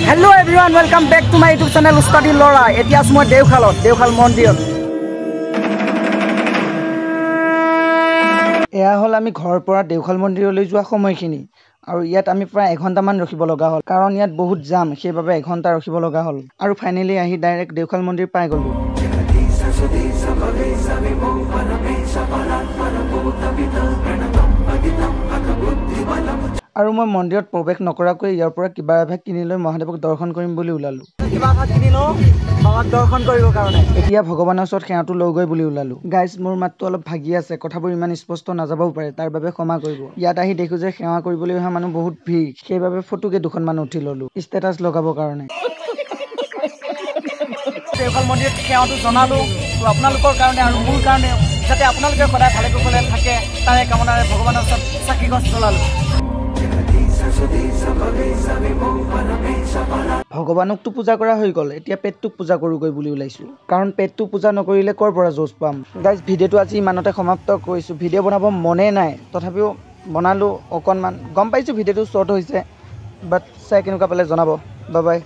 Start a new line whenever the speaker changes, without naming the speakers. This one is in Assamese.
Hello everyone, welcome back to my YouTube channel Study Lora. Etia asu moi Deokhal Mondiৰত। এয়া হল আমি ঘৰৰ পৰা দেওখাল মন্দিৰলৈ যোৱা সময়খিনি আৰু ইয়াত আমি প্ৰায় 1 ঘণ্টা মান ৰখিব লগা হ'ল কাৰণ ইয়াত বহুত জাম সেইবাবে 1 ঘণ্টা ৰখিব লগা হ'ল আৰু ফাইনালি আহি ডাইৰেক্ট দেওখাল মন্দিৰ পাই গলো আৰু মই মন্দিৰত প্ৰৱেশ নকৰাকৈ ইয়াৰ পৰা কিবা এভাগ কিনি লৈ মহাদেৱক দৰ্শন কৰিম বুলি ওলালো কিবা এভাগ কিনিলো বাবাক দৰ্শন কৰিবৰ কাৰণে এতিয়া ভগৱানৰ ওচৰত সেৱাটো লৈ গৈ বুলি ওলালো গাইস মোৰ মাতটো অলপ ভাগি আছে কথাবোৰ ইমান স্পষ্ট নাযাবও পাৰে তাৰ বাবে ক্ষমা কৰিব ইয়াত আহি দেখো যে সেৱা কৰিবলৈ অহা মানুহ বহুত ভিৰ সেইবাবে ফটোকে দুখন মান উঠি ললো ষ্টেটাস লগাবৰ কাৰণে দেওখাল মন্দিৰত সেৱাটো জনালো তো আপোনালোকৰ কাৰণে আৰু মোৰ কাৰণে যাতে আপোনালোকে সদায় ভালে কুশলে থাকে তাৰে কামনাৰে ভগৱানৰ ওচৰত চাকি গছ জ্বলালো ভগৱানক তো পূজা কৰা হৈ গল এতিয়া পেটটোক পূজা কৰোগৈ বুলি ওলাইছো কাৰণ পেটটো পূজা নকৰিলে কৰ পৰা জোচ পাম গাইস ভিডিওটো আজি ইমানতে সমাপ্ত কৰিছো ভিডিও বনাব মনে নাই তথাপিও বনালো অকনমান গম পাইছো ভিডিওটো শৰ্ট হৈছে বাট চাই কেনেকুৱা পালে জনাব বাই বাই